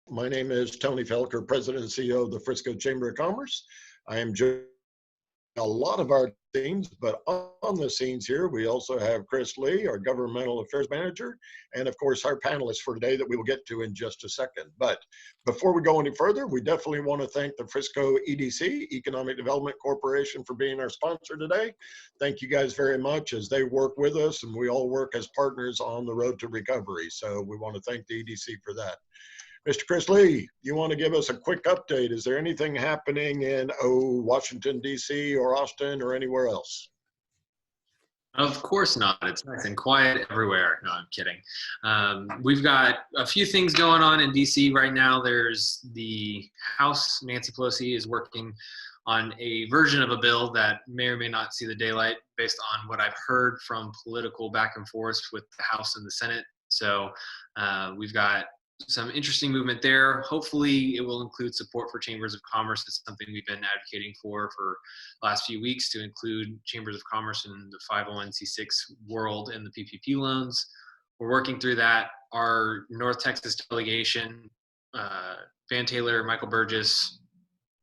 My name is Tony Felker, President and CEO of the Frisco Chamber of Commerce. I am joined a lot of our scenes, but on the scenes here, we also have Chris Lee, our Governmental Affairs Manager, and of course, our panelists for today that we will get to in just a second. But before we go any further, we definitely want to thank the Frisco EDC, Economic Development Corporation, for being our sponsor today. Thank you guys very much as they work with us, and we all work as partners on the road to recovery. So we want to thank the EDC for that. Mr. Chris Lee, you want to give us a quick update? Is there anything happening in Washington, D.C. or Austin or anywhere else? Of course not. It's nice and quiet everywhere. No, I'm kidding. We've got a few things going on in D.C. right now. There's the House. Nancy Pelosi is working on a version of a bill that may or may not see the daylight based on what I've heard from political back and forth with the House and the Senate. So we've got some interesting movement there. Hopefully it will include support for chambers of commerce. It's something we've been advocating for the last few weeks, to include chambers of commerce in the 501c6 world and the PPP loans. We're working through that. Our North Texas delegation, Van Taylor, Michael Burgess,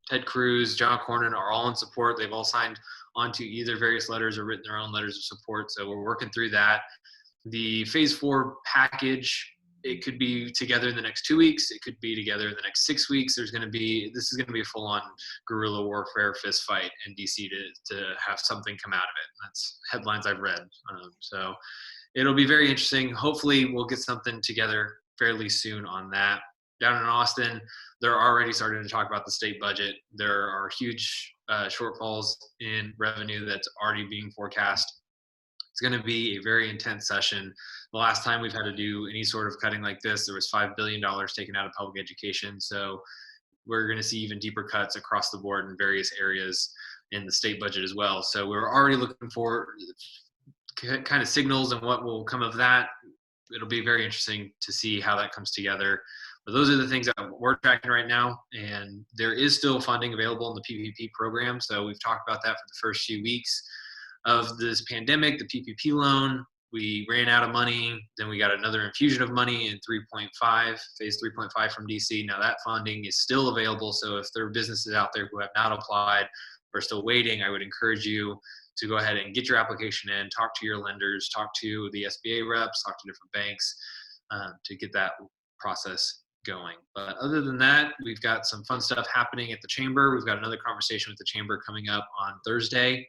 Ted Cruz, John Cornyn, are all in support. They've all signed onto either various letters or written their own letters of support. So we're working through that. The phase 4 package, it could be together in the next 2 weeks. It could be together in the next 6 weeks. This is going to be a full-on guerrilla warfare fist fight in DC to have something come out of it. That's headlines I've read. So it'll be very interesting. Hopefully we'll get something together fairly soon on that. Down in Austin, they're already starting to talk about the state budget. There are huge shortfalls in revenue that's already being forecast. It's going to be a very intense session. The last time we've had to do any sort of cutting like this, there was $5 billion taken out of public education. So we're going to see even deeper cuts across the board in various areas in the state budget as well. So we're already looking for kind of signals and what will come of that. It'll be very interesting to see how that comes together. But those are the things that we're tracking right now. And there is still funding available in the PPP program. So we've talked about that for the first few weeks of this pandemic. The PPP loan, we ran out of money, then we got another infusion of money in phase 3.5 from DC. Now that funding is still available, so if there are businesses out there who have not applied or still waiting, I would encourage you to go ahead and get your application in, talk to your lenders, talk to the SBA reps, talk to different banks to get that process going. But other than that, we've got some fun stuff happening at the Chamber. We've got another conversation with the Chamber coming up on Thursday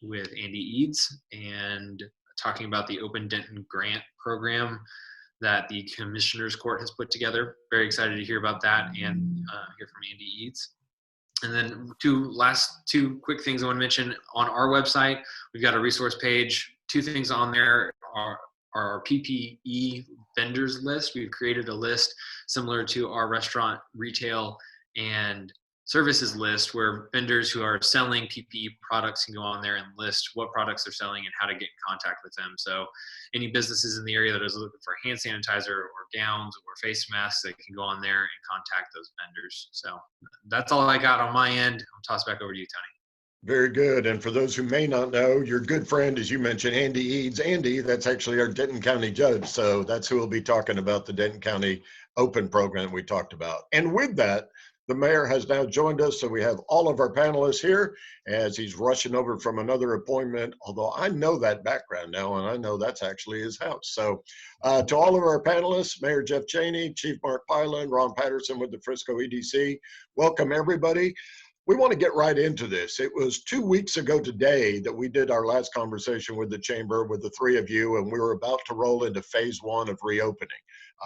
with Andy Eads, and talking about the Open Denton Grant program that the Commissioner's Court has put together. Very excited to hear about that and hear from Andy Eads. And then last two quick things I want to mention. On our website, we've got a resource page. 2 things on there are our PPE vendors list. We've created a list similar to our restaurant, retail, and services list, where vendors who are selling PPE products can go on there and list what products they're selling and how to get in contact with them. So any businesses in the area that is looking for hand sanitizer or gowns or face masks, they can go on there and contact those vendors. So that's all I got on my end. I'll toss it back over to you, Tony. Very good. And for those who may not know, your good friend, as you mentioned, Andy Eads. Andy, that's actually our Denton County judge. So that's who will be talking about the Denton County Open program we talked about. And with that, the mayor has now joined us, so we have all of our panelists here as he's rushing over from another appointment, although I know that background now, and I know that's actually his house. So to all of our panelists, Mayor Jeff Chaney, Chief Mark Pyland, Ron Patterson with the Frisco EDC, welcome everybody. We want to get right into this. It was 2 weeks ago today that we did our last conversation with the Chamber, with the 3 of you, and we were about to roll into phase 1 of reopening.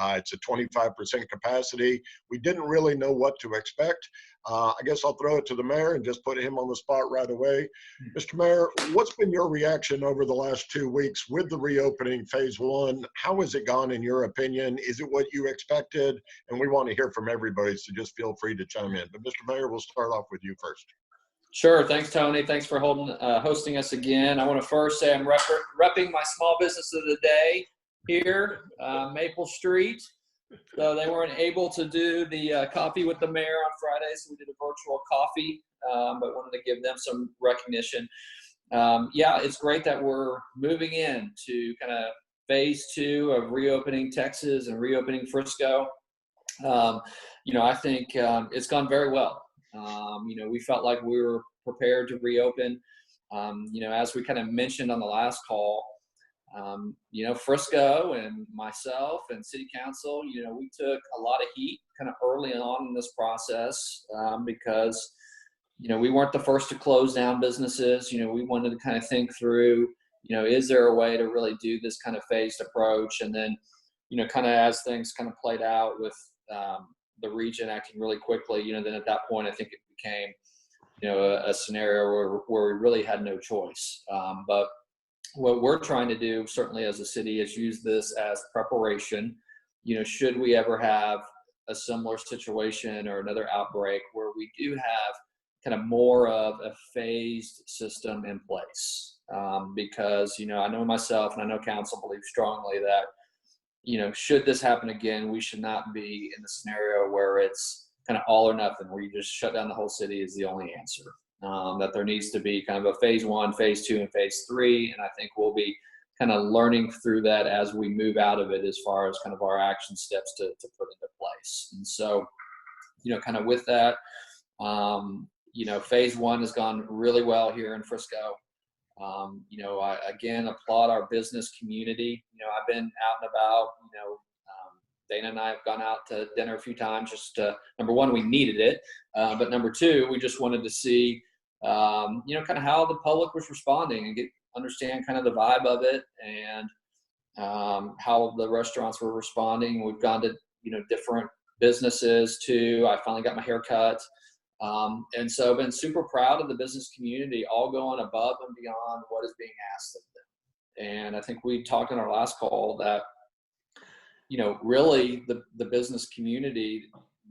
It's a 25% capacity. We didn't really know what to expect. I guess I'll throw it to the mayor and just put him on the spot right away. Mr. Mayor, what's been your reaction over the last 2 weeks with the reopening phase 1? How has it gone in your opinion? Is it what you expected? And we want to hear from everybody, so just feel free to chime in. But Mr. Mayor, we'll start off with you first. Sure. Thanks, Tony. Thanks for hosting us again. I want to first say I'm repping my small business of the day here, Maple Street. So they weren't able to do the coffee with the mayor on Friday, so we did a virtual coffee, but wanted to give them some recognition. Yeah, it's great that we're moving into kind of phase 2 of reopening Texas and reopening Frisco. I think it's gone very well. We felt like we were prepared to reopen. As we kind of mentioned on the last call, Frisco and myself and city council, we took a lot of heat kind of early on in this process because, we weren't the first to close down businesses. We wanted to kind of think through, is there a way to really do this kind of phased approach? And then, kind of as things kind of played out with the region acting really quickly, then at that point, I think it became, a scenario where we really had no choice. But what we're trying to do, certainly as a city, is use this as preparation. Should we ever have a similar situation or another outbreak where we do have kind of more of a phased system in place. Because, I know myself and I know council believe strongly that, should this happen again, we should not be in the scenario where it's kind of all or nothing, where you just shut down the whole city is the only answer. That there needs to be kind of a phase 1, phase 2, and phase 3. And I think we'll be kind of learning through that as we move out of it as far as kind of our action steps to put into place. And so, kind of with that, phase 1 has gone really well here in Frisco. I again applaud our business community. I've been out and about. Dana and I have gone out to dinner a few times. Just number one, we needed it, but number two, we just wanted to see, kind of how the public was responding and understand kind of the vibe of it and how the restaurants were responding. We've gone to different businesses too. I finally got my hair cut. And so I've been super proud of the business community, all going above and beyond what is being asked of them. And I think we talked in our last call that, really the business community,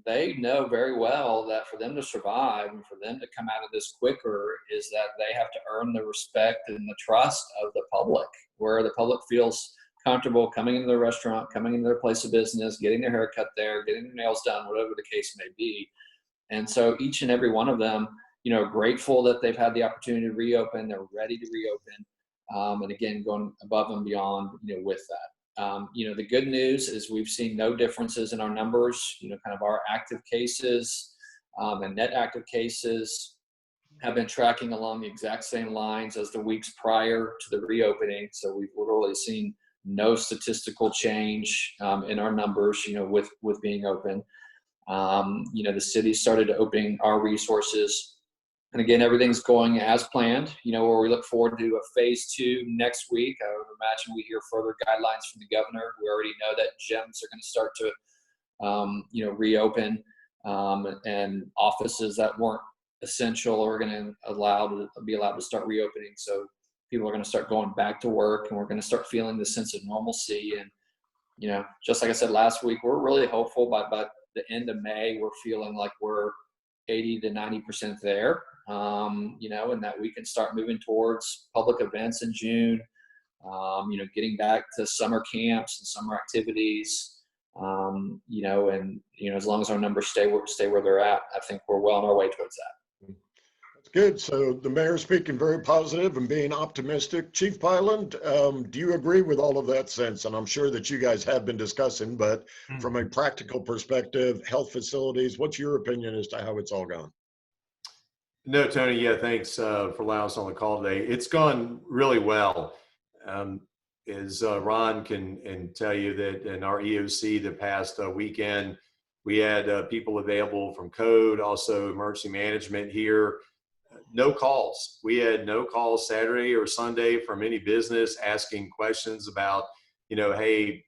they know very well that for them to survive and for them to come out of this quicker is that they have to earn the respect and the trust of the public, where the public feels comfortable coming into the restaurant, coming into their place of business, getting their hair cut there, getting their nails done, whatever the case may be. And so each and every one of them, grateful that they've had the opportunity to reopen. They're ready to reopen. And again, going above and beyond, with that. The good news is we've seen no differences in our numbers. Kind of our active cases and net active cases have been tracking along the exact same lines as the weeks prior to the reopening. So we've literally seen no statistical change in our numbers, with being open. The city started opening our resources. And again, everything's going as planned, where we look forward to a phase 2 next week. I would imagine we hear further guidelines from the governor. We already know that gyms are going to start to, reopen, and offices that weren't essential are going to be allowed to start reopening. So people are going to start going back to work, and we're going to start feeling the sense of normalcy. And, just like I said last week, we're really hopeful by the end of May, we're feeling like we're 80 to 90% there, and that we can start moving towards public events in June, getting back to summer camps and summer activities, and, as long as our numbers stay where they're at, I think we're well on our way towards that. That's good. So the mayor's speaking very positive and being optimistic. Chief Pyland, do you agree with all of that sense? And I'm sure that you guys have been discussing, but from a practical perspective, health facilities, what's your opinion as to how it's all gone? No, Tony. Yeah, thanks for allowing us on the call today. It's gone really well. As Ron can tell you that in our EOC the past weekend, we had people available from code, also emergency management here. No calls. We had no calls Saturday or Sunday from any business asking questions about, hey,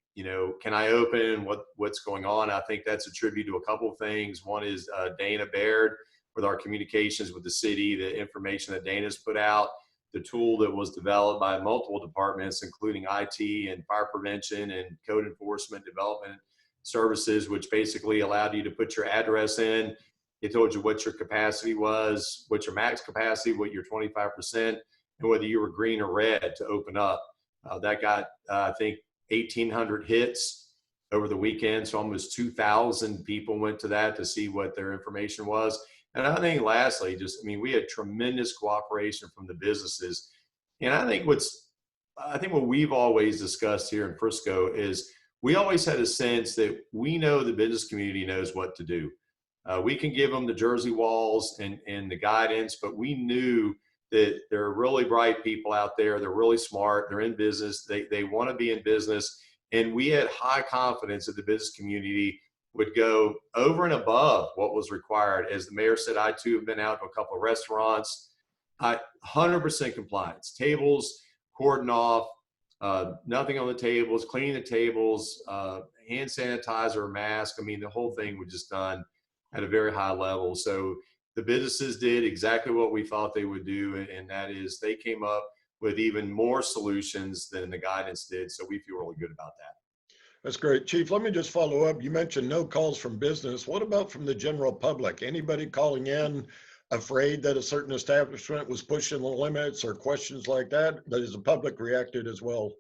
can I open? What's going on? I think that's a tribute to a couple of things. One is Dana Baird with our communications with the city, the information that Dana's put out, the tool that was developed by multiple departments, including IT and fire prevention and code enforcement development services, which basically allowed you to put your address in. It told you what your capacity was, what your max capacity, what your 25%, and whether you were green or red to open up. That got, I think, 1,800 hits over the weekend. So almost 2,000 people went to that to see what their information was. And I think lastly, we had tremendous cooperation from the businesses. And I think what we've always discussed here in Frisco is we always had a sense that we know the business community knows what to do. We can give them the Jersey walls and the guidance, but we knew that there are really bright people out there. They're really smart. They're in business. They want to be in business. And we had high confidence that the business community would go over and above what was required. As the mayor said, I too have been out to a couple of restaurants. 100% compliance. Tables cordoned off, nothing on the tables, cleaning the tables, hand sanitizer, mask. I mean, the whole thing was just done at a very high level. So the businesses did exactly what we thought they would do, and that is they came up with even more solutions than the guidance did. So we feel really good about that. That's great. Chief, let me just follow up. You mentioned no calls from business. What about from the general public? Anybody calling in afraid that a certain establishment was pushing the limits or questions like that? Has the public reacted as well?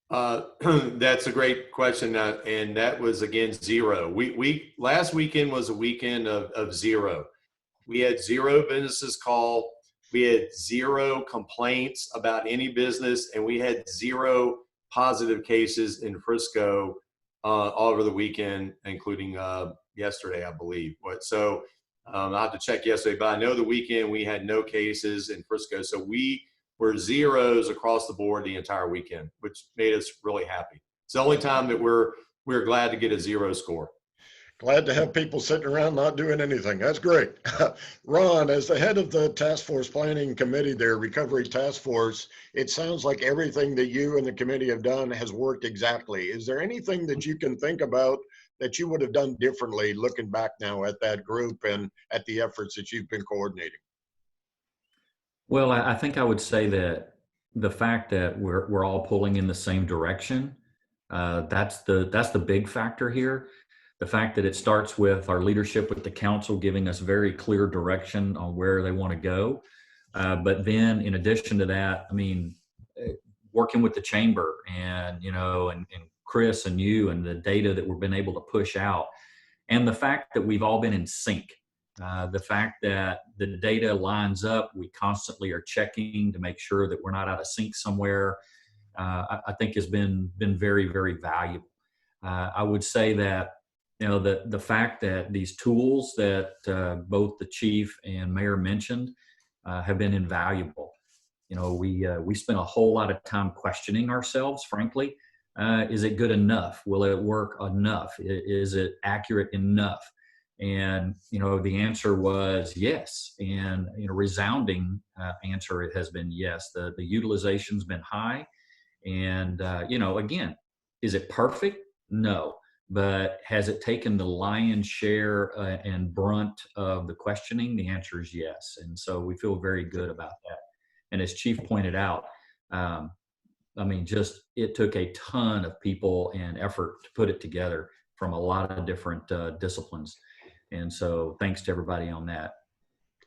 That's a great question, and that was again zero. We last weekend was a weekend of zero. We had zero businesses call. We had zero complaints about any business, and we had zero positive cases in Frisco all over the weekend, including yesterday, I believe. So I'll have to check yesterday, but I know the weekend we had no cases in Frisco. So we were zeros across the board the entire weekend, which made us really happy. It's the only time that we're glad to get a zero score. Glad to have people sitting around not doing anything. That's great. Ron, as the head of the task force planning committee there, recovery task force, it sounds like everything that you and the committee have done has worked exactly. Is there anything that you can think about that you would have done differently looking back now at that group and at the efforts that you've been coordinating? Well, I think I would say that the fact that we're all pulling in the same direction, that's the big factor here. The fact that it starts with our leadership with the council giving us very clear direction on where they want to go. But then in addition to that, I mean, working with the chamber and Chris and you and the data that we've been able to push out, and the fact that we've all been in sync. The fact that the data lines up, we constantly are checking to make sure that we're not out of sync somewhere, I think has been very, very valuable. I would say that, the fact that these tools that both the chief and mayor mentioned have been invaluable. We spent a whole lot of time questioning ourselves, frankly. Is it good enough? Will it work enough? Is it accurate enough? And, the answer was yes. And, resounding answer has been yes. The utilization's been high. And, again, is it perfect? No. But has it taken the lion's share and brunt of the questioning? The answer is yes. And so we feel very good about that. And as Chief pointed out, it took a ton of people and effort to put it together from a lot of different disciplines. And so thanks to everybody on that.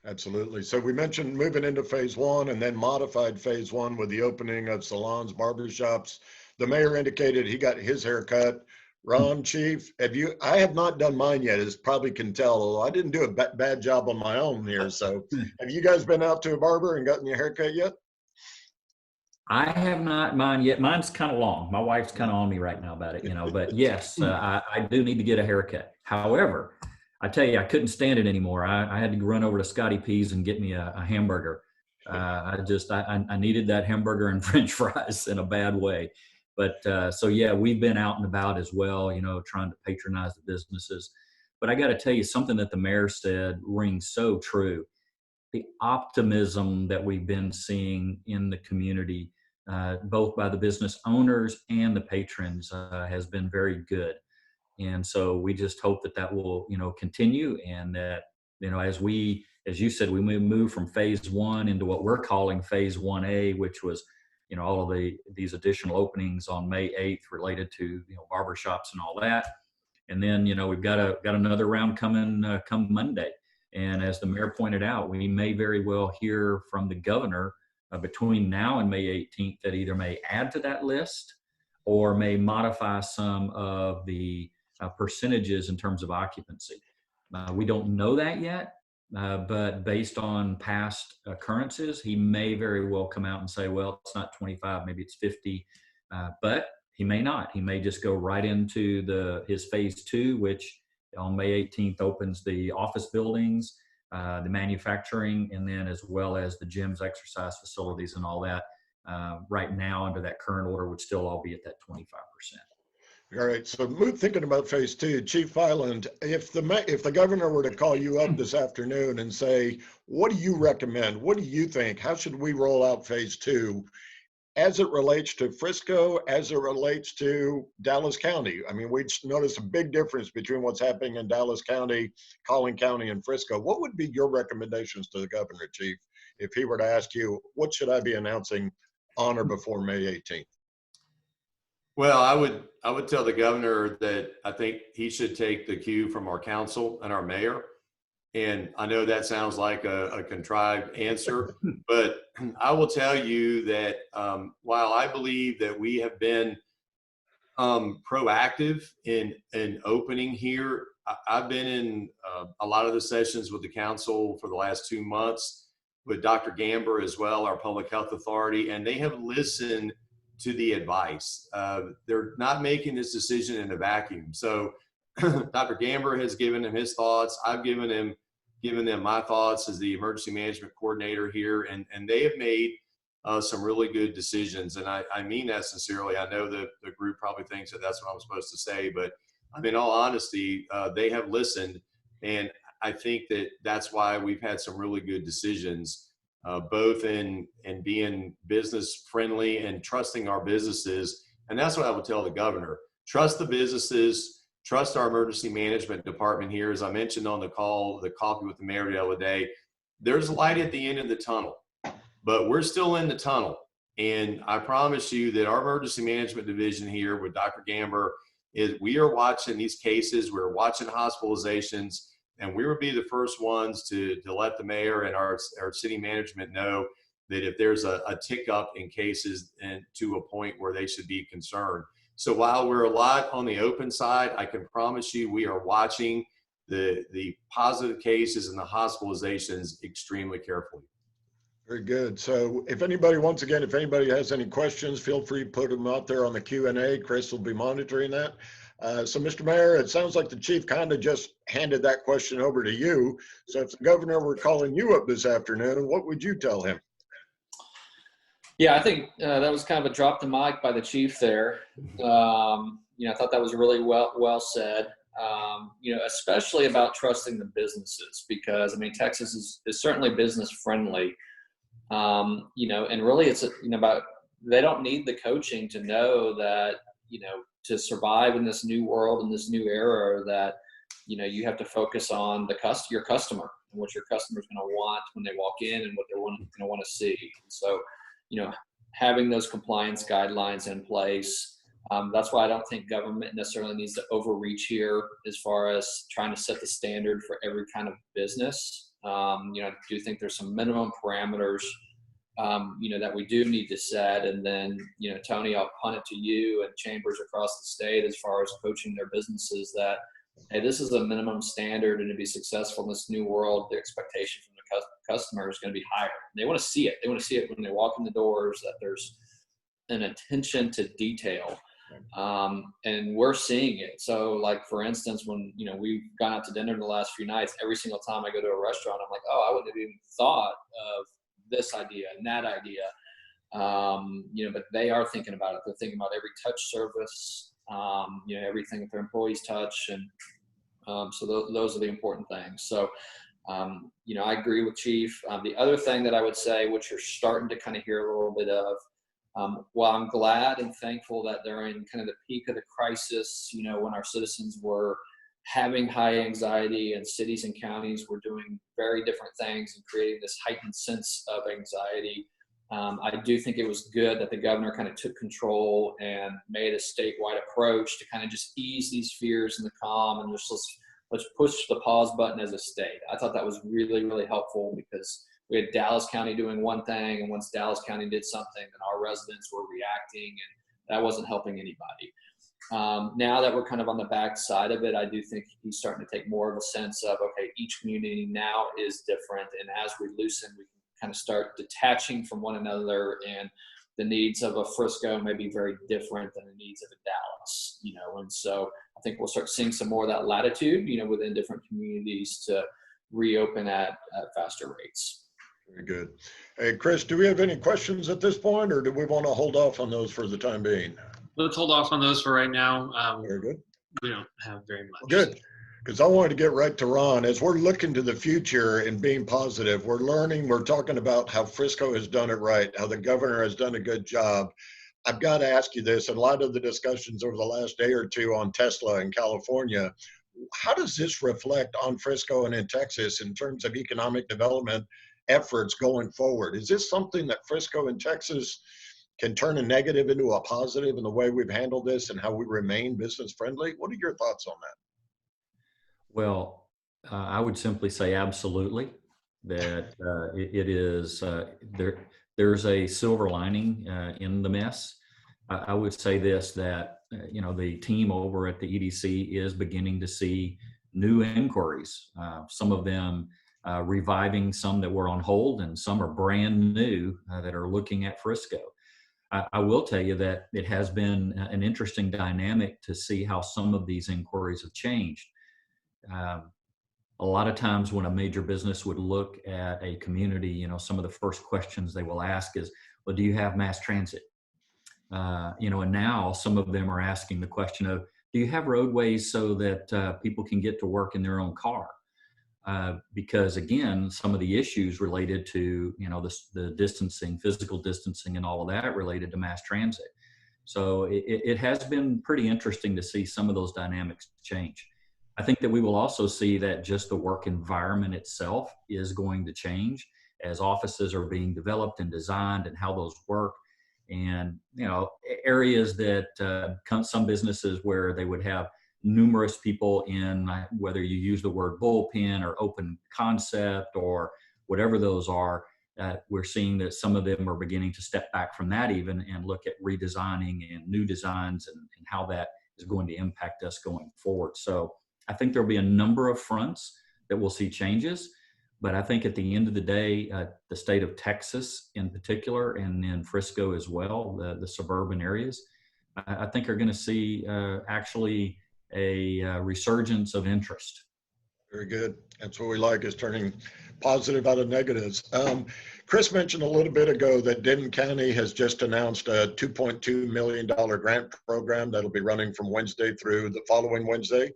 Absolutely. So we mentioned moving into phase one and then modified phase one with the opening of salons, barbershops. The mayor indicated he got his haircut. Ron, Chief, I have not done mine yet, as probably can tell, although I didn't do a bad job on my own here. So have you guys been out to a barber and gotten your haircut yet? I have not mine yet. Mine's kind of long. My wife's kind of on me right now about it, but yes, I do need to get a haircut. However, I tell you, I couldn't stand it anymore. I had to run over to Scotty P's and get me a hamburger. I needed that hamburger and French fries in a bad way. But so yeah, we've been out and about as well, trying to patronize the businesses. But I got to tell you, something that the mayor said rings so true. The optimism that we've been seeing in the community, both by the business owners and the patrons, has been very good. And so we just hope that will, continue, and that, as you said, we move from phase one into what we're calling phase 1A, which was, all of these additional openings on May 8th related to, barbershops and all that. And then, we've got another round coming come Monday. And as the mayor pointed out, we may very well hear from the governor between now and May 18th that either may add to that list or may modify some of the percentages in terms of occupancy. We don't know that yet, but based on past occurrences, he may very well come out and say, well, it's not 25, maybe it's 50. But he may not. He may just go right into his phase 2, which on May 18th opens the office buildings, the manufacturing, and then as well as the gyms, exercise facilities, and all that. Right now, under that current order, would still all be at that 25%. All right. So thinking about phase 2, Chief Pyland, if the governor were to call you up this afternoon and say, what do you recommend? What do you think? How should we roll out phase 2 as it relates to Frisco, as it relates to Dallas County? I mean, we notice a big difference between what's happening in Dallas County, Collin County, and Frisco. What would be your recommendations to the governor, Chief, if he were to ask you, what should I be announcing on or before May 18th? Well, I would tell the governor that I think he should take the cue from our council and our mayor. And I know that sounds like a contrived answer, but I will tell you that while I believe that we have been proactive in opening here, I've been in a lot of the sessions with the council for the last 2 months with Dr. Gamber as well, our public health authority, and they have listened to the advice. They're not making this decision in a vacuum. So Dr. Gamber has given him his thoughts. I've given them my thoughts as the emergency management coordinator here, and they have made some really good decisions. And I mean that sincerely. I know that the group probably thinks that that's what I'm supposed to say, but I mean, in all honesty, they have listened. And I think that that's why we've had some really good decisions, both in being business friendly and trusting our businesses. And that's what I would tell the governor. Trust the businesses, trust our emergency management department here. As I mentioned on the call, the coffee with the mayor the other day, there's light at the end of the tunnel, but we're still in the tunnel. And I promise you that our emergency management division here with Dr. Gamber is we are watching these cases. We're watching hospitalizations, and we will be the first ones to let the mayor and our city management know that if there's a tick up in cases and to a point where they should be concerned. So while we're a lot on the open side, I can promise you we are watching the positive cases and the hospitalizations extremely carefully. Very good. So if anybody, once again, if anybody has any questions, feel free to put them out there on the Q&A. Chris will be monitoring that. So Mr. Mayor, it sounds like the chief kind of just handed that question over to you. So if the governor were calling you up this afternoon, what would you tell him? Yeah, I think that was kind of a drop the mic by the chief there. I thought that was really well said. Especially about trusting the businesses, because I mean, Texas is certainly business friendly. And really it's about, they don't need the coaching to know that, to survive in this new world, in this new era, that, you have to focus on your customer and what your customer is going to want when they walk in and what they're going to want to see. And so, having those compliance guidelines in place. That's why I don't think government necessarily needs to overreach here as far as trying to set the standard for every kind of business. I do think there's some minimum parameters, that we do need to set. And then, Tony, I'll punt it to you and chambers across the state as far as coaching their businesses that, hey, this is a minimum standard, and to be successful in this new world, the expectation from the customer is going to be higher. They want to see it. They want to see it when they walk in the doors, that there's an attention to detail. And we're seeing it. So like, for instance, when, we've gone out to dinner the last few nights, every single time I go to a restaurant, I'm like, oh, I wouldn't have even thought of this idea and that idea. But they are thinking about it. They're thinking about every touch service, everything that their employees touch. And so those are the important things. So, I agree with Chief. The other thing that I would say, which you're starting to kind of hear a little bit of, while I'm glad and thankful that they're in kind of the peak of the crisis, when our citizens were having high anxiety and cities and counties were doing very different things and creating this heightened sense of anxiety, I do think it was good that the governor kind of took control and made a statewide approach to kind of just ease these fears and the calm, and just let's push the pause button as a state. I thought that was really, really helpful, because we had Dallas County doing one thing, and once Dallas County did something, then our residents were reacting, and that wasn't helping anybody. Now that we're kind of on the back side of it, I do think he's starting to take more of a sense of, okay, each community now is different, and as we loosen, we can kind of start detaching from one another and the needs of a Frisco may be very different than the needs of a Dallas, and so I think we'll start seeing some more of that latitude, within different communities to reopen at faster rates. Very good. Hey, Chris, do we have any questions at this point, or do we want to hold off on those for the time being? Let's hold off on those for right now. Very good. We don't have very much. Good. Because I wanted to get right to Ron. As we're looking to the future and being positive, we're learning, we're talking about how Frisco has done it right, how the governor has done a good job. I've got to ask you this, in light of the discussions over the last day or two on Tesla in California, how does this reflect on Frisco and in Texas in terms of economic development efforts going forward? Is this something that Frisco and Texas can turn a negative into a positive in the way we've handled this and how we remain business friendly? What are your thoughts on that? Well, I would simply say absolutely that it is there's a silver lining in the mess. I would say this, that the team over at the EDC is beginning to see new inquiries, some of them reviving some that were on hold, and some are brand new that are looking at Frisco. I will tell you that it has been an interesting dynamic to see how some of these inquiries have changed. A lot of times when a major business would look at a community, some of the first questions they will ask is, well, do you have mass transit? And now some of them are asking the question of, do you have roadways so that people can get to work in their own car? Because again, some of the issues related to, the distancing, physical distancing and all of that related to mass transit. So it has been pretty interesting to see some of those dynamics change. I think that we will also see that just the work environment itself is going to change as offices are being developed and designed and how those work. And, areas that some businesses where they would have numerous people in, whether you use the word bullpen or open concept or whatever those are, we're seeing that some of them are beginning to step back from that even and look at redesigning and new designs and how that is going to impact us going forward. So I think there'll be a number of fronts that we'll see changes, but I think at the end of the day, the state of Texas in particular, and then Frisco as well, the suburban areas, I think are going to see actually a resurgence of interest. Very good. That's what we like, is turning positive out of negatives. Chris mentioned a little bit ago that Denton County has just announced a $2.2 million grant program that'll be running from Wednesday through the following Wednesday.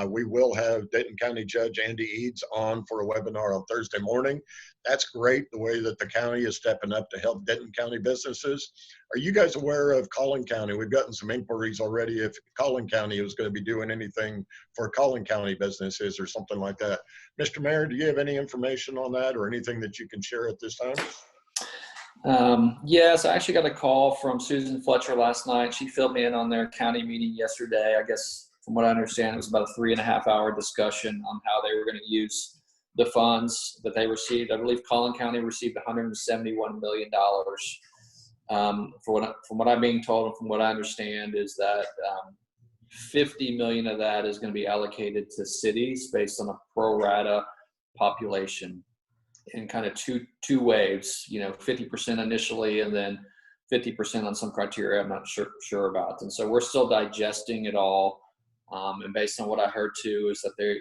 We will have Denton County Judge Andy Eads on for a webinar on Thursday morning. That's great, the way that the county is stepping up to help Denton County businesses. Are you guys aware of Collin County? We've gotten some inquiries already if Collin County is going to be doing anything for Collin County businesses or something like that. Mr. Mayor, do you have any information on that or anything that you can share at this time? Yes, I actually got a call from Susan Fletcher last night. She filled me in on their county meeting yesterday. I guess from what I understand, it was about a 3.5-hour discussion on how they were going to use the funds that they received. I believe Collin County received $171 million. From what I'm being told and from what I understand is that 50 million of that is going to be allocated to cities based on a pro rata population in kind of two waves, 50% initially and then 50% on some criteria I'm not sure about. And so we're still digesting it all. And based on what I heard too, is that they,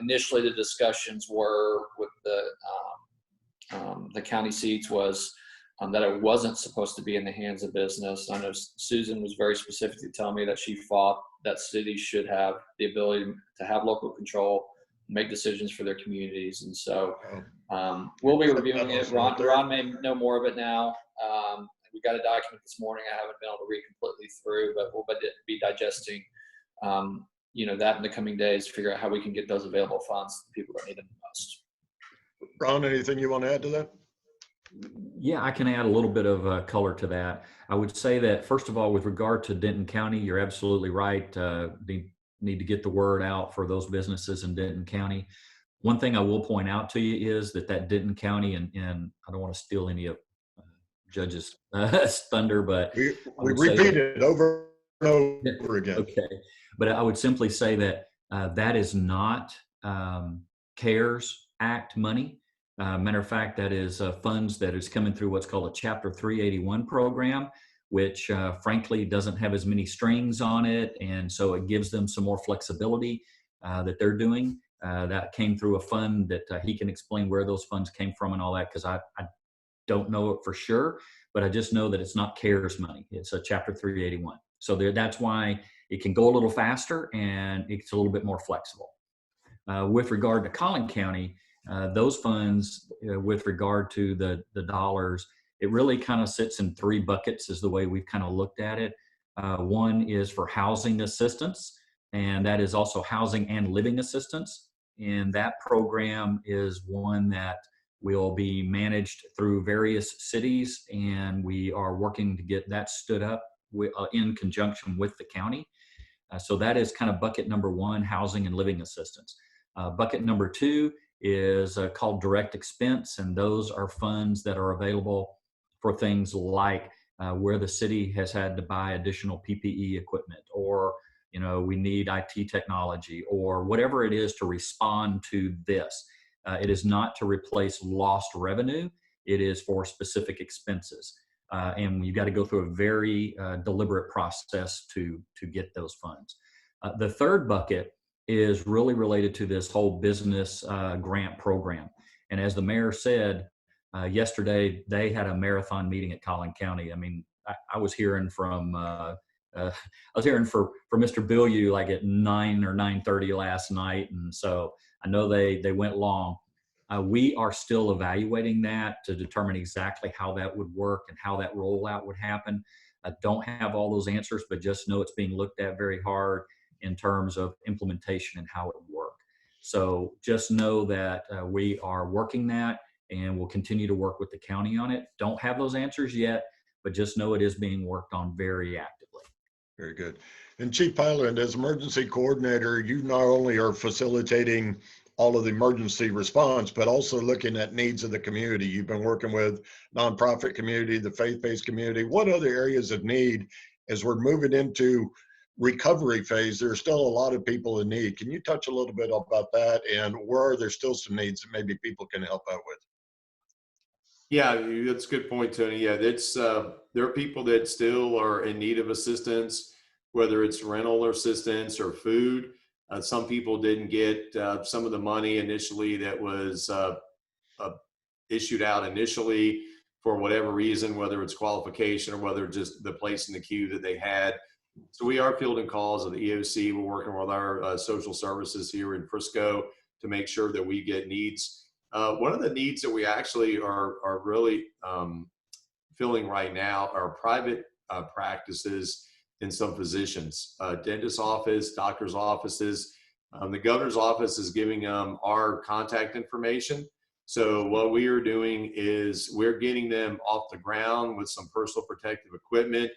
initially the discussions were with the county seats was that it wasn't supposed to be in the hands of business. I know Susan was very specific to tell me that she thought that cities should have the ability to have local control, make decisions for their communities. And so we'll be reviewing it. Ron may know more of it now. We got a document this morning I haven't been able to read completely through, but we'll be digesting that in the coming days to figure out how we can get those available funds to people that need them the most. Ron, anything you want to add to that? Yeah, I can add a little bit of color to that. I would say that, first of all, with regard to Denton County, you're absolutely right. Need to get the word out for those businesses in Denton County. One thing I will point out to you is that Denton County, and I don't want to steal any of Judge's thunder, but we repeat it over and over again. Okay, but I would simply say that that is not CARES Act money. Matter of fact, that is funds that is coming through what's called a Chapter 381 program, which frankly doesn't have as many strings on it. And so it gives them some more flexibility that they're doing. That came through a fund that he can explain where those funds came from and all that, because I don't know it for sure, but I just know that it's not CARES money. It's a Chapter 381. So that's why it can go a little faster and it's a little bit more flexible. With regard to Collin County, those funds, with regard to the dollars, it really kind of sits in three buckets is the way we've kind of looked at it. One is for housing assistance, and that is also housing and living assistance. And that program is one that will be managed through various cities, and we are working to get that stood up in conjunction with the county. So that is kind of bucket number one, housing and living assistance. Bucket number two is called direct expense, and those are funds that are available for things like where the city has had to buy additional PPE equipment, or we need IT technology, or whatever it is to respond to this. It is not to replace lost revenue. It is for specific expenses. And you've got to go through a very deliberate process to get those funds. The third bucket is really related to this whole business grant program. And as the mayor said, yesterday they had a marathon meeting at Collin County. I mean, I was hearing from for Mr. Bilyeu like at 9 or 9:30 last night, and so I know they went long. We are still evaluating that to determine exactly how that would work and how that rollout would happen. I don't have all those answers, but just know it's being looked at very hard in terms of implementation and how it would work. So just know that we are working that, and we'll continue to work with the county on it. Don't have those answers yet, but just know it is being worked on very actively. Very good. And Chief Pyland, as emergency coordinator, you not only are facilitating all of the emergency response, but also looking at needs of the community. You've been working with nonprofit community, the faith-based community. What other areas of need as we're moving into recovery phase? There are still a lot of people in need. Can you touch a little bit about that, and where are there still some needs that maybe people can help out with? Yeah, that's a good point, Tony. Yeah, that's there are people that still are in need of assistance, whether it's rental assistance or food. Some people didn't get some of the money initially that was issued out initially for whatever reason, whether it's qualification or whether just the place in the queue that they had. So we are fielding calls of the EOC. We're working with our social services here in Frisco to make sure that we get needs. One of the needs that we actually are really filling right now are private practices and some physicians, dentist office, doctor's offices. The governor's office is giving our contact information. So what we are doing is we're getting them off the ground with some personal protective equipment,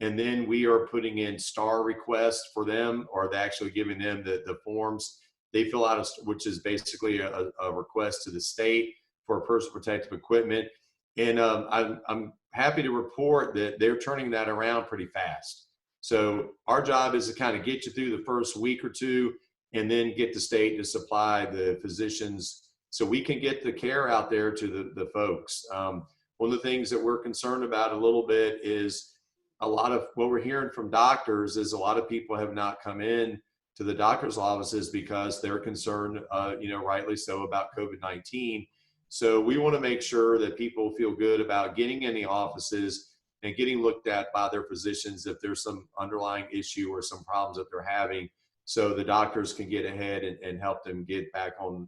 and then we are putting in STAR requests for them, or they're actually giving them the forms they fill out, which is basically a request to the state for personal protective equipment. And I'm happy to report that they're turning that around pretty fast. So our job is to kind of get you through the first week or two, and then get the state to supply the physicians so we can get the care out there to the folks. One of the things that we're concerned about a little bit is a lot of what we're hearing from doctors is a lot of people have not come in to the doctor's offices because they're concerned, rightly so, about COVID-19. So we want to make sure that people feel good about getting in the offices and getting looked at by their physicians if there's some underlying issue or some problems that they're having, so the doctors can get ahead and help them get back on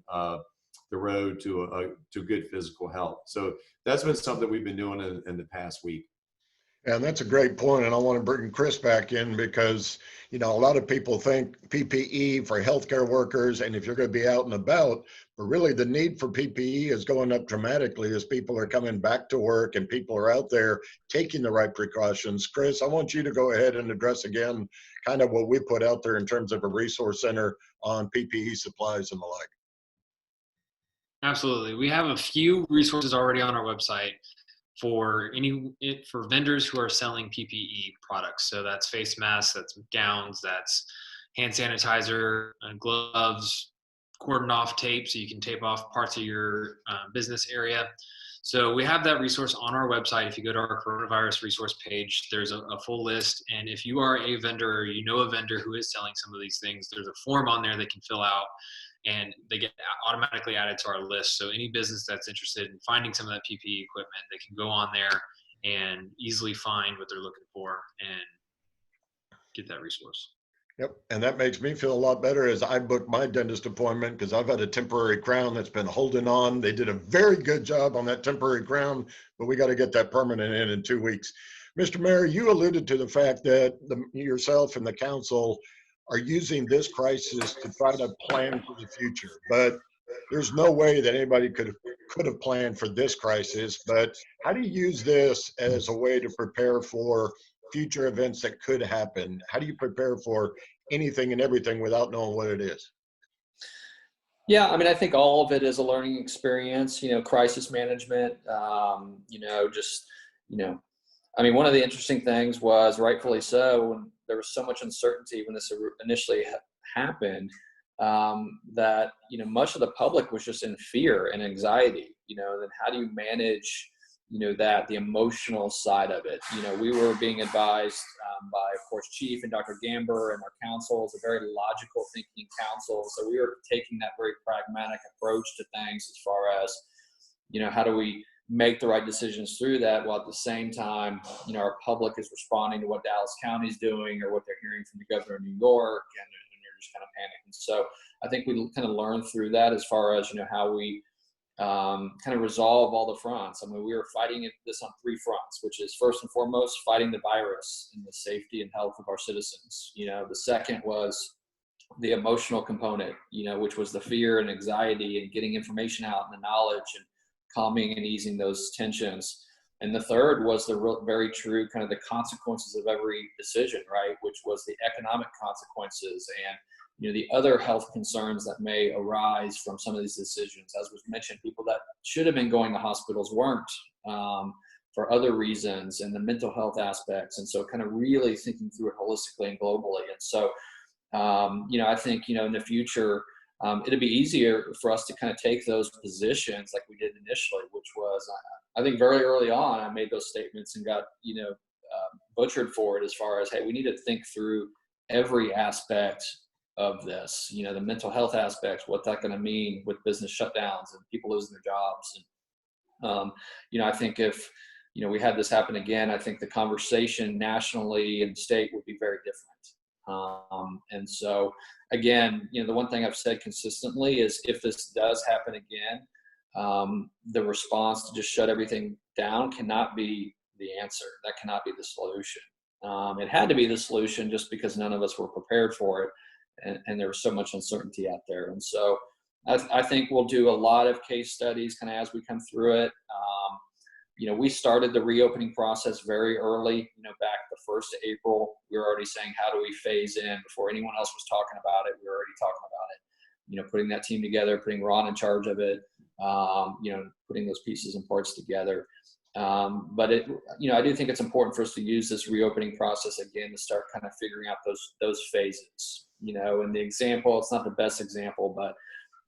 the road to good physical health. So that's been something we've been doing in the past week. And that's a great point. And I want to bring Chris back in because, a lot of people think PPE for healthcare workers, and if you're going to be out and about, but really the need for PPE is going up dramatically as people are coming back to work and people are out there taking the right precautions. Chris, I want you to go ahead and address again kind of what we put out there in terms of a resource center on PPE supplies and the like. Absolutely. We have a few resources already on our website for vendors who are selling PPE products. So that's face masks, that's gowns, that's hand sanitizer, gloves, cordon off tape so you can tape off parts of your business area. So we have that resource on our website. If you go to our coronavirus resource page, there's a full list. And if you are a vendor or you know a vendor who is selling some of these things, there's a form on there they can fill out and they get automatically added to our list. So any business that's interested in finding some of that PPE equipment, they can go on there and easily find what they're looking for and get that resource. Yep. And that makes me feel a lot better as I booked my dentist appointment because I've had a temporary crown that's been holding on. They did a very good job on that temporary crown, but we got to get that permanent in 2 weeks. Mr. Mayor, you alluded to the fact that yourself and the council are using this crisis to try to plan for the future, but there's no way that anybody could have planned for this crisis. But how do you use this as a way to prepare for future events that could happen? How do you prepare for anything and everything without knowing what it is? Yeah, I mean, I think all of it is a learning experience, crisis management, I mean, one of the interesting things was, rightfully so, when there was so much uncertainty when this initially happened, that, much of the public was just in fear and anxiety, and then how do you manage the emotional side of it. We were being advised by, of course, Chief and Dr. Gamber and our council is a very logical thinking council. So we were taking that very pragmatic approach to things as far as, how do we make the right decisions through that while at the same time, our public is responding to what Dallas County is doing or what they're hearing from the governor of New York and they're just kind of panicking. So I think we kind of learned through that as far as, how we kind of resolve all the fronts. I mean, we were fighting this on 3 fronts, which is first and foremost fighting the virus and the safety and health of our citizens. The second was the emotional component, which was the fear and anxiety and getting information out and the knowledge and calming and easing those tensions. And the third was the very true kind of the consequences of every decision, right? Which was the economic consequences and the other health concerns that may arise from some of these decisions. As was mentioned, people that should have been going to hospitals weren't for other reasons, and the mental health aspects. And so kind of really thinking through it holistically and globally. And so, I think, in the future, it'd be easier for us to kind of take those positions like we did initially, which was, I think very early on, I made those statements and got, butchered for it as far as, hey, we need to think through every aspect of this, the mental health aspects, what's that going to mean with business shutdowns and people losing their jobs. And, I think if, we had this happen again, I think the conversation nationally and state would be very different. And so again, the one thing I've said consistently is if this does happen again, the response to just shut everything down cannot be the answer. That cannot be the solution. It had to be the solution just because none of us were prepared for it. And there was so much uncertainty out there. And so I think we'll do a lot of case studies kind of as we come through it. We started the reopening process very early, back the 1st of April. We were already saying, how do we phase in before anyone else was talking about it? We were already talking about it, putting that team together, putting Ron in charge of it, putting those pieces and parts together. But I do think it's important for us to use this reopening process again to start kind of figuring out those phases, and the example, it's not the best example, but,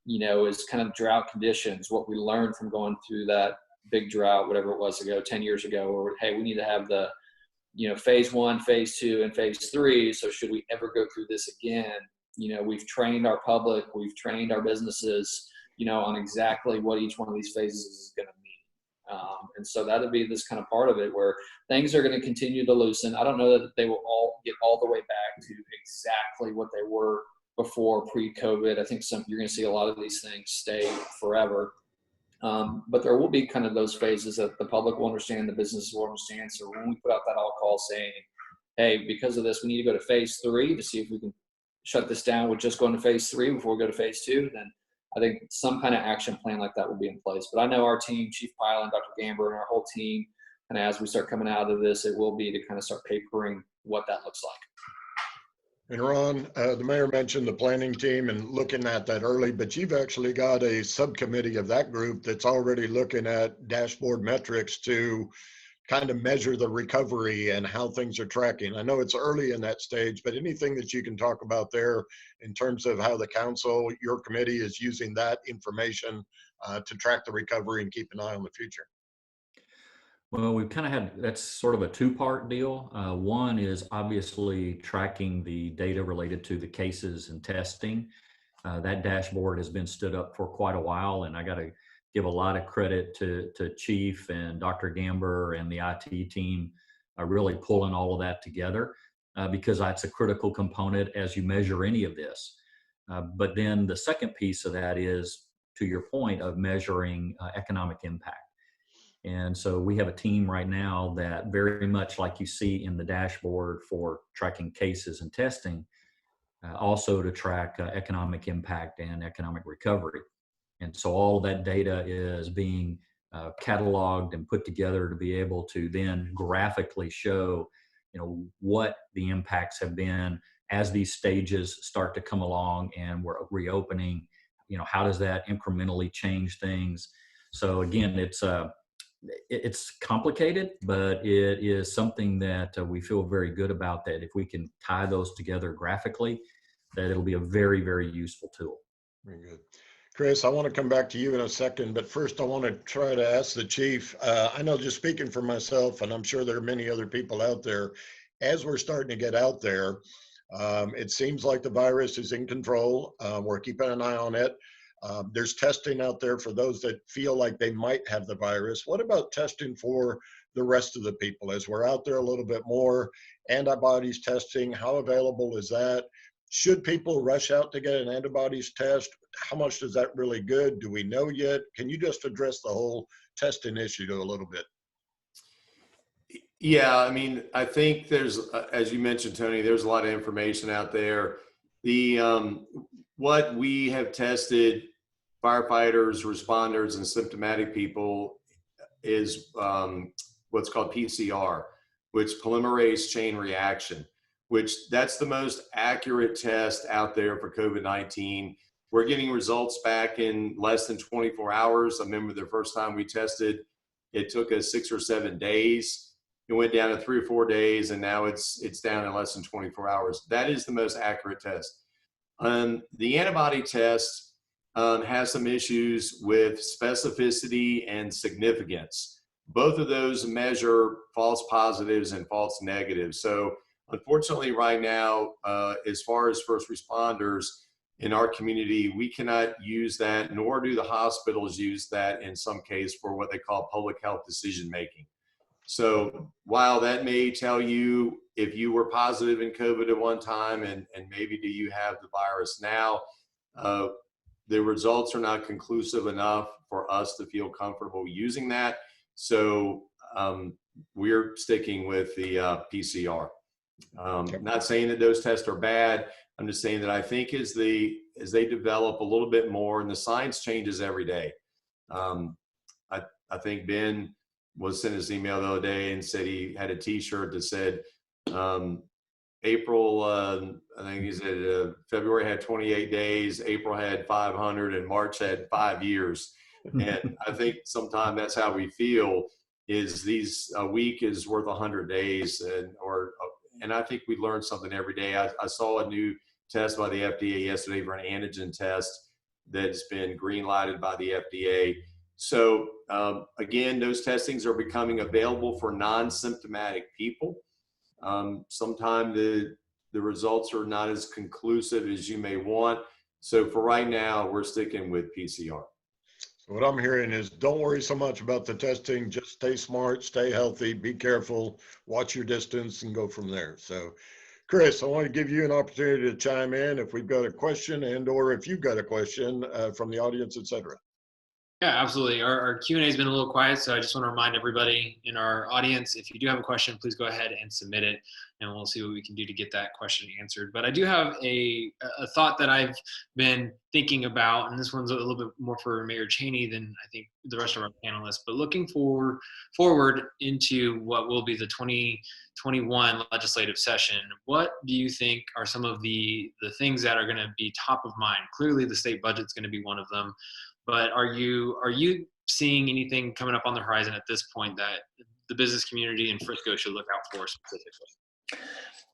is kind of drought conditions, what we learned from going through that big drought, whatever it was 10 years ago, or, hey, we need to have the, phase 1, phase 2, and phase 3. So should we ever go through this again? We've trained our public, we've trained our businesses, on exactly what each one of these phases is going to mean. And so that'll be this kind of part of it where things are going to continue to loosen. I don't know that they will all get all the way back to exactly what they were before pre-COVID. I think you're going to see a lot of these things stay forever. But there will be kind of those phases that the public will understand, the businesses will understand. So when we put out that all call saying, hey, because of this, we need to go to phase 3 to see if we can shut this down with just going to phase 3 before we go to phase 2, then I think some kind of action plan like that will be in place. But I know our team, Chief Pyland, Dr. Gamber, and our whole team, and as we start coming out of this, it will be to kind of start papering what that looks like. And Ron, the mayor mentioned the planning team and looking at that early, but you've actually got a subcommittee of that group that's already looking at dashboard metrics to kind of measure the recovery and how things are tracking? I know it's early in that stage, but anything that you can talk about there in terms of how the council, your committee, is using that information to track the recovery and keep an eye on the future? Well, we've kind of had, that's sort of a two-part deal. One is obviously tracking the data related to the cases and testing. That dashboard has been stood up for quite a while, and I got to give a lot of credit to Chief and Dr. Gamber and the IT team really pulling all of that together because that's a critical component as you measure any of this. But then the second piece of that is, to your point, of measuring economic impact. And so we have a team right now that, very much like you see in the dashboard for tracking cases and testing, also to track economic impact and economic recovery. And so all of that data is being cataloged and put together to be able to then graphically show, what the impacts have been as these stages start to come along and we're reopening. How does that incrementally change things? So again, it's complicated, but it is something that we feel very good about, that if we can tie those together graphically, that it'll be a very, very useful tool. Very good. Chris, I want to come back to you in a second, but first I want to try to ask the chief. I know, just speaking for myself, and I'm sure there are many other people out there, as we're starting to get out there, it seems like the virus is in control. We're keeping an eye on it. There's testing out there for those that feel like they might have the virus. What about testing for the rest of the people as we're out there a little bit more? Antibodies testing, how available is that? Should people rush out to get an antibodies test? How much is that really good? Do we know yet? Can you just address the whole testing issue a little bit? Yeah, I mean, I think there's, as you mentioned, Tony, there's a lot of information out there. What we have tested firefighters, responders, and symptomatic people is what's called PCR, which polymerase chain reaction, which that's the most accurate test out there for COVID-19. We're getting results back in less than 24 hours. I remember the first time we tested, it took us 6 or 7 days. It went down to 3 or 4 days, and now it's down in less than 24 hours. That is the most accurate test. The antibody test has some issues with specificity and significance. Both of those measure false positives and false negatives. So unfortunately right now, as far as first responders in our community, we cannot use that, nor do the hospitals use that in some case for what they call public health decision making. So while that may tell you if you were positive in COVID at one time and maybe do you have the virus now, the results are not conclusive enough for us to feel comfortable using that. So we're sticking with the PCR. Not saying that those tests are bad. I'm just saying that I think as they develop a little bit more, and the science changes every day. I think Ben was sent his email the other day and said he had a T-shirt that said April, I think he said February had 28 days, April had 500, and March had 5 years. And I think sometimes that's how we feel, is a week is worth 100 days. And I think we learn something every day. I saw a new test by the FDA yesterday for an antigen test that's been green lighted by the FDA. So again, those testings are becoming available for non-symptomatic people. Sometimes the results are not as conclusive as you may want. So for right now, we're sticking with PCR. So what I'm hearing is, don't worry so much about the testing, just stay smart, stay healthy, be careful, watch your distance, and go from there. So Chris, I want to give you an opportunity to chime in if we've got a question or if you've got a question from the audience, et cetera. Yeah, absolutely. Our Q&A has been a little quiet, so I just want to remind everybody in our audience, if you do have a question, please go ahead and submit it, and we'll see what we can do to get that question answered. But I do have a thought that I've been thinking about, and this one's a little bit more for Mayor Chaney than I think the rest of our panelists, but looking forward into what will be the 2021 legislative session, what do you think are some of the things that are going to be top of mind? Clearly, the state budget's going to be one of them. But are you seeing anything coming up on the horizon at this point that the business community in Frisco should look out for specifically?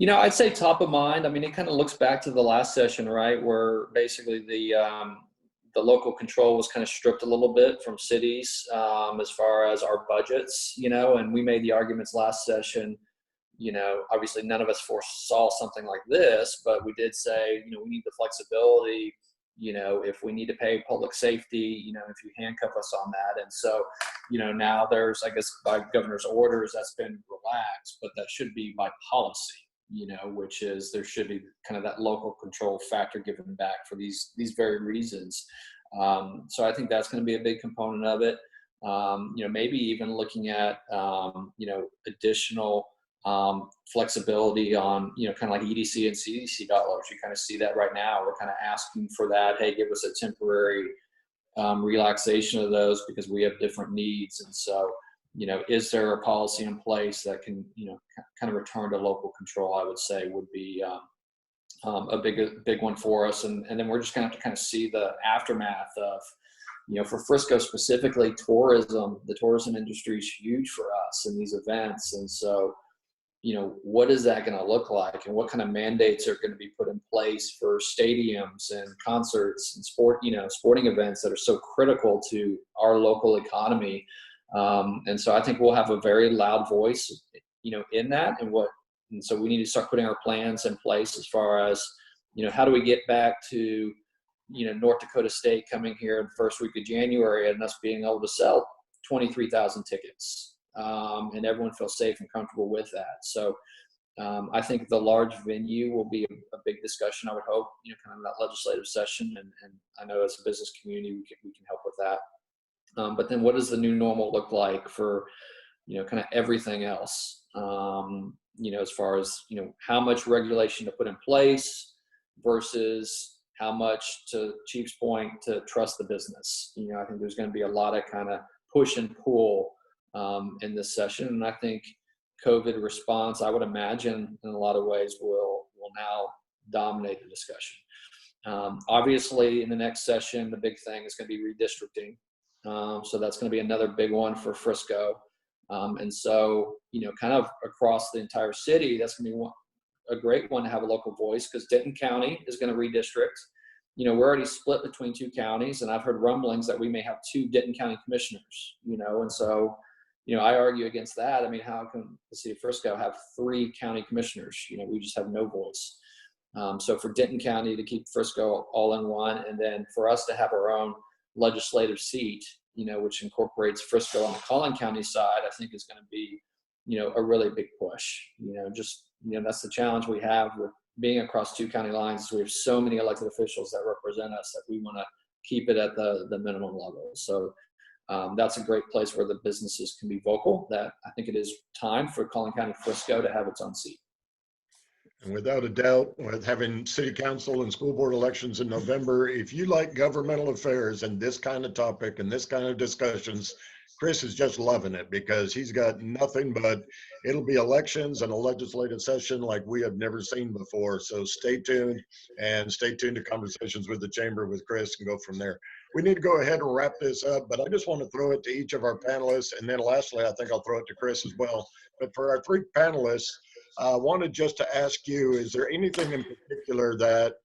I'd say top of mind. I mean, it kind of looks back to the last session, right, where basically the local control was kind of stripped a little bit from cities as far as our budgets, and we made the arguments last session. Obviously none of us foresaw something like this, but we did say, we need the flexibility, if we need to pay public safety, if you handcuff us on that. And so, now there's, I guess, by governor's orders, that's been relaxed, but that should be by policy, which is there should be kind of that local control factor given back for these very reasons. So I think that's going to be a big component of it. Maybe even looking at, additional flexibility on, kind of like EDC and CDC dollars. You kind of see that right now. We're kind of asking for that. Hey, give us a temporary relaxation of those because we have different needs. And so, is there a policy in place that can, kind of return to local control, I would say would be a big one for us. And then we're just going to have to kind of see the aftermath of, for Frisco specifically, the tourism industry is huge for us in these events. And so, what is that going to look like, and what kind of mandates are going to be put in place for stadiums and concerts and sporting events that are so critical to our local economy. And so I think we'll have a very loud voice, in that, and so we need to start putting our plans in place as far as, how do we get back to, North Dakota State coming here in the first week of January and us being able to sell 23,000 tickets. And everyone feels safe and comfortable with that. So I think the large venue will be a big discussion, I would hope, kind of that legislative session. And I know as a business community, we can help with that. But then what does the new normal look like for, kind of everything else? As far as, how much regulation to put in place versus how much, to Chief's point, to trust the business. I think there's going to be a lot of kind of push and pull in this session. And I think COVID response, I would imagine, in a lot of ways will now dominate the discussion. Obviously, in the next session, the big thing is going to be redistricting. So that's going to be another big one for Frisco. And so, kind of across the entire city, that's going to be a great one to have a local voice, because Denton County is going to redistrict. We're already split between two counties, and I've heard rumblings that we may have two Denton County commissioners, and so, I argue against that. I mean, how can the city of Frisco have 3 county commissioners? We just have no voice. So for Denton County to keep Frisco all in one, and then for us to have our own legislative seat, which incorporates Frisco on the Collin County side, I think is going to be, a really big push. That's the challenge we have with being across 2 county lines. We have so many elected officials that represent us that we want to keep it at the minimum level. So that's a great place where the businesses can be vocal. That I think it is time for Collin County Frisco to have its own seat. And without a doubt, with having city council and school board elections in November, if you like governmental affairs and this kind of topic and this kind of discussions, Chris is just loving it, because he's got nothing but, it'll be elections and a legislative session like we have never seen before. So stay tuned, and stay tuned to Conversations with the Chamber with Chris, and go from there. We need to go ahead and wrap this up, but I just want to throw it to each of our panelists. And then lastly, I think I'll throw it to Chris as well. But for our 3 panelists, I wanted just to ask you, is there anything in particular that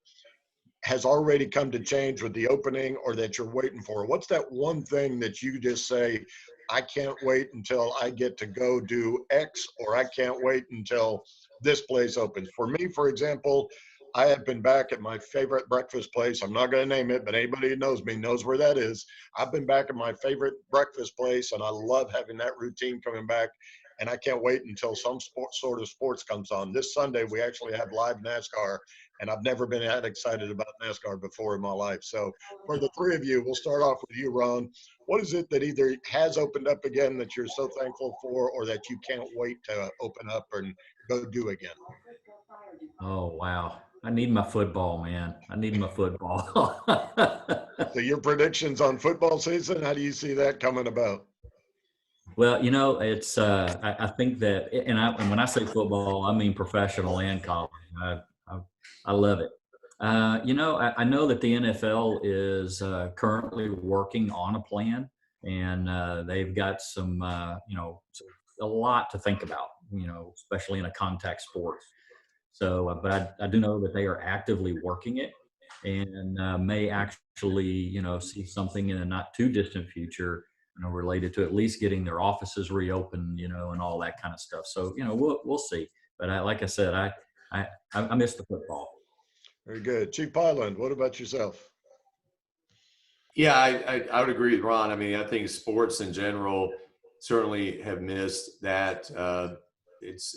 has already come to change with the opening, or that you're waiting for? What's that one thing that you just say, I can't wait until I get to go do X, or I can't wait until this place opens? For me, for example, I have been back at my favorite breakfast place. I'm not going to name it, but anybody who knows me knows where that is. I've been back at my favorite breakfast place, and I love having that routine coming back. And I can't wait until some sort of sports comes on. This Sunday, we actually have live NASCAR, and I've never been that excited about NASCAR before in my life. So for the 3 of you, we'll start off with you, Ron. What is it that either has opened up again that you're so thankful for, or that you can't wait to open up and go do again? Oh, wow. I need my football, man. I need my football. So your predictions on football season, how do you see that coming about? Well, it's I think that, and when I say football, I mean professional and college. I love it. I know that the NFL is currently working on a plan, and they've got some a lot to think about, especially in a contact sport. So, but I do know that they are actively working it, and may actually, see something in a not too distant future, related to at least getting their offices reopened, and all that kind of stuff. So, we'll see. But like I said, I miss the football. Very good. Chief Pyland, what about yourself? Yeah, I would agree with Ron. I mean, I think sports in general certainly have missed that. It's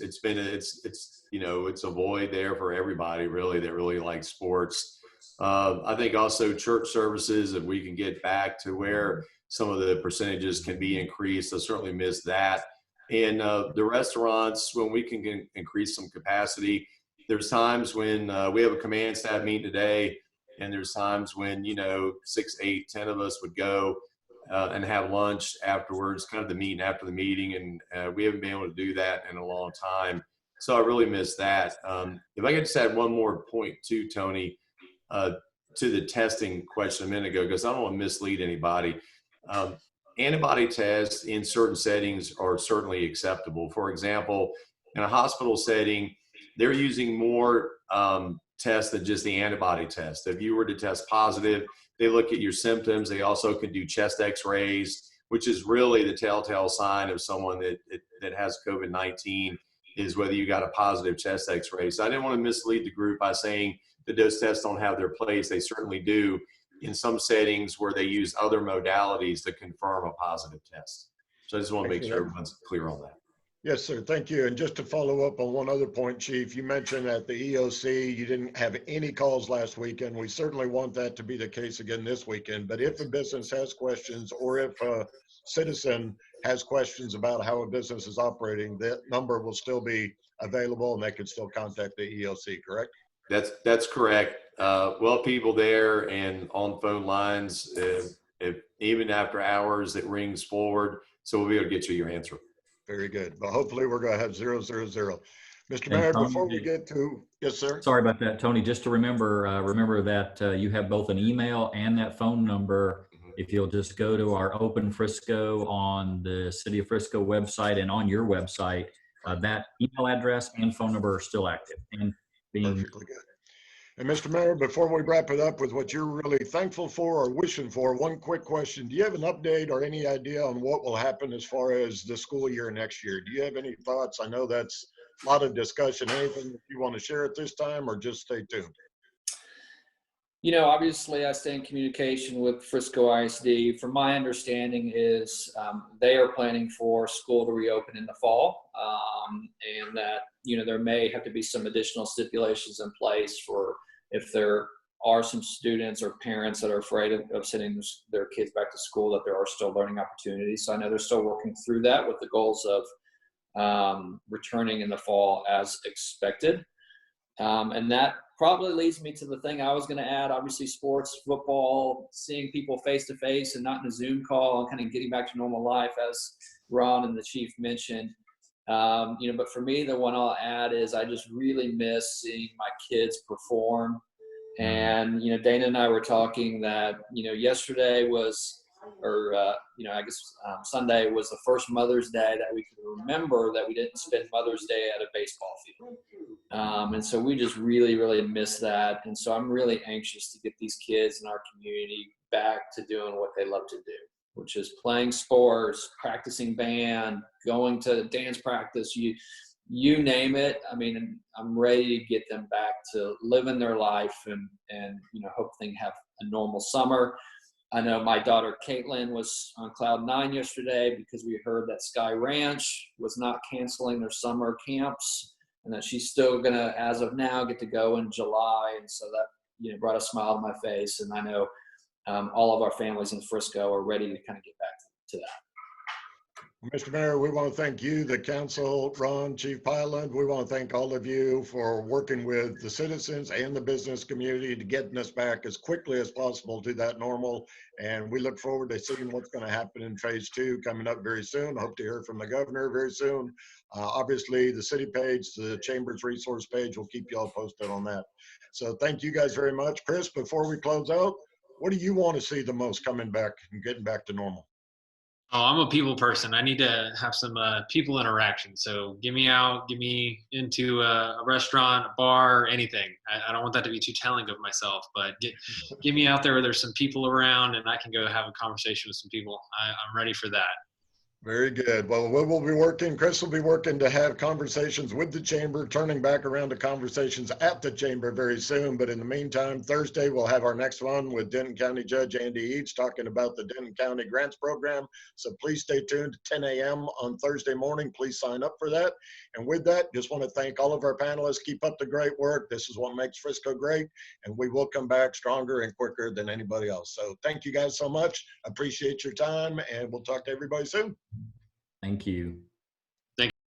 a void there for everybody really that really likes sports. I think also church services, if we can get back to where some of the percentages can be increased, I certainly miss that. And the restaurants, when we can increase some capacity, there's times when we have a command staff meeting today, and there's times when 6, 8, 10 of us would go and have lunch afterwards, kind of the meeting after the meeting, and we haven't been able to do that in a long time. So I really miss that. If I could just add one more point too, Tony, to the testing question a minute ago, because I don't want to mislead anybody. Antibody tests in certain settings are certainly acceptable. For example, in a hospital setting, they're using more tests than just the antibody test. If you were to test positive, they look at your symptoms. They also can do chest x-rays, which is really the telltale sign of someone that has COVID-19, is whether you got a positive chest x-ray. So I didn't want to mislead the group by saying that those tests don't have their place. They certainly do in some settings where they use other modalities to confirm a positive test. So I just want to make sure everyone's clear on that. Yes, sir. Thank you. And just to follow up on one other point, Chief, you mentioned at the EOC, you didn't have any calls last weekend. We certainly want that to be the case again this weekend. But if a business has questions, or if a citizen has questions about how a business is operating, that number will still be available and they can still contact the EOC, correct? That's correct. Well, people there and on phone lines, if even after hours, it rings forward. So we'll be able to get you your answer. Very good. But hopefully we're going to have 000. Mr. Mayor, before we get to, yes, sir. Sorry about that, Tony. Just to remember that you have both an email and that phone number. If you'll just go to our Open Frisco on the City of Frisco website and on your website, that email address and phone number are still active and being perfectly good. And Mr. Mayor, before we wrap it up with what you're really thankful for or wishing for, one quick question. Do you have an update or any idea on what will happen as far as the school year next year? Do you have any thoughts? I know that's a lot of discussion. Anything that you want to share at this time, or just stay tuned? Obviously I stay in communication with Frisco ISD. From my understanding is they are planning for school to reopen in the fall, and that, there may have to be some additional stipulations in place for if there are some students or parents that are afraid of sending their kids back to school, that there are still learning opportunities. So I know they're still working through that with the goals of returning in the fall as expected. And that probably leads me to the thing I was going to add. Obviously, sports, football, seeing people face to face and not in a Zoom call, and kind of getting back to normal life, as Ron and the Chief mentioned. But for me, the one I'll add is I just really miss seeing my kids perform. And Dana and I were talking that yesterday was, Sunday was the first Mother's Day that we could remember that we didn't spend Mother's Day at a baseball field. And so we just really, really miss that. And so I'm really anxious to get these kids in our community back to doing what they love to do, which is playing sports, practicing band, going to dance practice, you name it. I mean, I'm ready to get them back to living their life and hope they have a normal summer. I know my daughter Caitlin was on cloud 9 yesterday because we heard that Sky Ranch was not canceling their summer camps, and that she's still going to, as of now, get to go in July. And so that, brought a smile to my face. And I know all of our families in Frisco are ready to kind of get back to that. Mr. Mayor, we want to thank you, the council, Ron, Chief Pyland. We want to thank all of you for working with the citizens and the business community to getting us back as quickly as possible to that normal. And we look forward to seeing what's going to happen in phase 2 coming up very soon. Hope to hear from the governor very soon. Obviously, the city page, the Chamber's resource page, will keep you all posted on that. So thank you guys very much. Chris, before we close out, what do you want to see the most coming back and getting back to normal? Oh, I'm a people person. I need to have some people interaction. So get me out, get me into a restaurant, a bar, anything. I don't want that to be too telling of myself, but get me out there where there's some people around and I can go have a conversation with some people. I'm ready for that. Very good. Well, we will be working, Chris will be working to have conversations with the chamber, turning back around to conversations at the chamber very soon. But in the meantime, Thursday, we'll have our next one with Denton County Judge Andy Eads talking about the Denton County Grants Program. So please stay tuned to 10 a.m. on Thursday morning. Please sign up for that. And with that, just want to thank all of our panelists. Keep up the great work. This is what makes Frisco great. And we will come back stronger and quicker than anybody else. So thank you guys so much. Appreciate your time, and we'll talk to everybody soon. Thank you.